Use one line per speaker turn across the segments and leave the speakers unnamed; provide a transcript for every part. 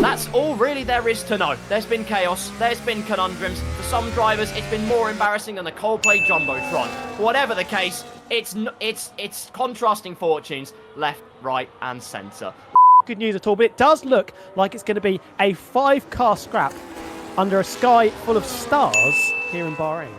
That's all really there is to know. There's been chaos, there's been conundrums. For some drivers, it's been more embarrassing than the Coldplay Jumbotron. Whatever the case, it's contrasting fortunes, left, right, and centre.
Good news at all, but it does look like it's going to be a 5-car scrap under a sky full of stars here in Bahrain.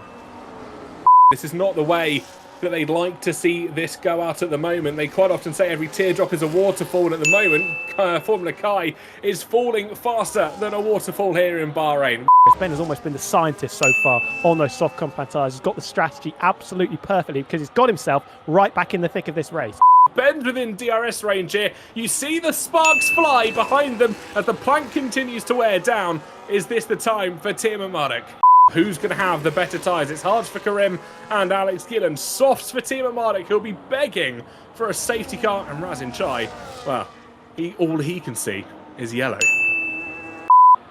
This is not the way that they'd like to see this go out at the moment. They quite often say every teardrop is a waterfall, and at the moment, Formula Kai is falling faster than a waterfall here in Bahrain.
Ben has almost been the scientist so far on those soft Commentators. He's got the strategy absolutely perfectly because he's got himself right back in the thick of this race.
Ben's within DRS range here. You see the sparks fly behind them as the plank continues to wear down. Is this the time for Timo Marek? Who's going to have the better tyres? It's hard for Karim and Alex Gillen. Softs for Timo Marek, who'll be begging for a safety car. And Razin Chai, well, all he can see is yellow.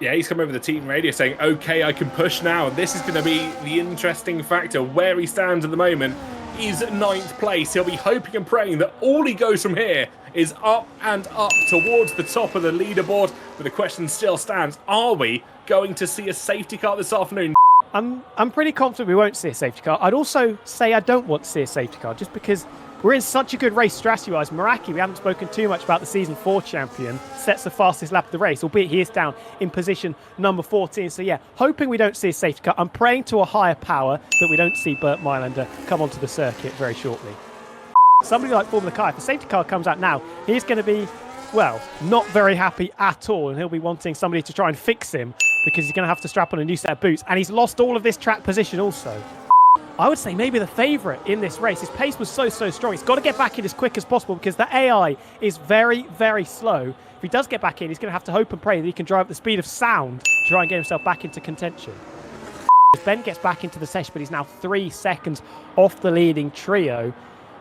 Yeah, he's come over the team radio saying, okay, I can push now. This is going to be the interesting factor. Where he stands at the moment is 9th place. He'll be hoping and praying that all he goes from here is up and up towards the top of the leaderboard. But the question still stands, are we going to see a safety car this afternoon?
I'm pretty confident we won't see a safety car. I'd also say I don't want to see a safety car just because we're in such a good race strategy-wise. Meraki, we haven't spoken too much about the Season 4 champion, sets the fastest lap of the race, albeit he is down in position number 14. So yeah, hoping we don't see a safety car. I'm praying to a higher power that we don't see Bert Mailander come onto the circuit very shortly. Somebody like Formula Kai, if a safety car comes out now, he's going to be, well, not very happy at all, and he'll be wanting somebody to try and fix him because he's going to have to strap on a new set of boots, and he's lost all of this track position also. I would say maybe the favourite in this race. His pace was so strong. He's got to get back in as quick as possible because the AI is very slow. If he does get back in, he's going to have to hope and pray that he can drive at the speed of sound to try and get himself back into contention. Ben gets back into the session, but he's now 3 seconds off the leading trio.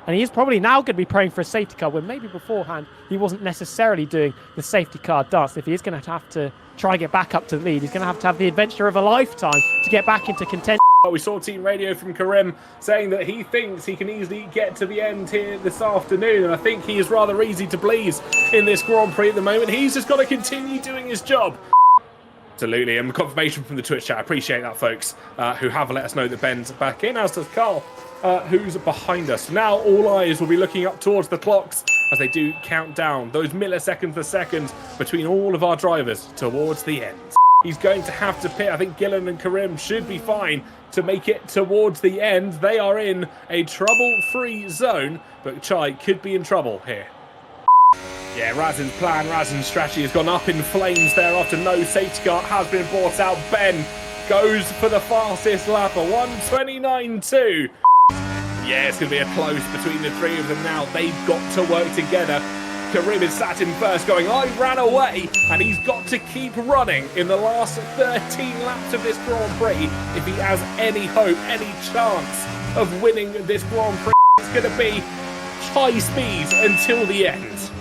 And he is probably now going to be praying for a safety car when maybe beforehand he wasn't necessarily doing the safety car dance. If he is going to have to try and get back up to the lead, he's going to have the adventure of a lifetime to get back into contention.
We saw team radio from Karim saying that he thinks he can easily get to the end here this afternoon, and I think he is rather easy to please in this Grand Prix at the moment. He's just got to continue doing his job. Absolutely, and confirmation from the Twitch chat. I appreciate that, folks, who have let us know that Ben's back in, as does Carl, who's behind us. Now all eyes will be looking up towards the clocks as they do count down those milliseconds per second between all of our drivers towards the end. He's going to have to pit. I think Gillen and Karim should be fine to make it towards the end. They are in a trouble-free zone, but Chai could be in trouble here. Yeah, Razin's plan, Razin's strategy has gone up in flames there after no safety car has been brought out. Ben goes for the fastest lap, a 1:29.2. Yeah, it's going to be a close between the three of them now. They've got to work together. Karim is sat in first going, I ran away, and he's got to keep running in the last 13 laps of this Grand Prix if he has any hope, any chance of winning this Grand Prix. It's going to be high speed until the end.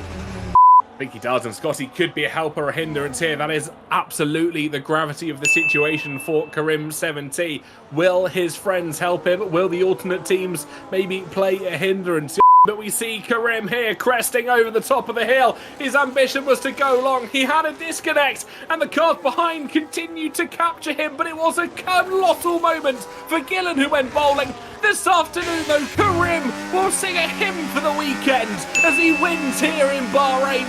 I think he does, and Scotty could be a help or a hindrance here. That is absolutely the gravity of the situation for Karim 7T. Will his friends help him? Will the alternate teams maybe play a hindrance? But we see Karim here cresting over the top of the hill. His ambition was to go long. He had a disconnect, and the cars behind continued to capture him, but it was a colossal moment for Gillen, who went bowling. This afternoon, though, Karim will sing a hymn for the weekend as he wins here in Bahrain.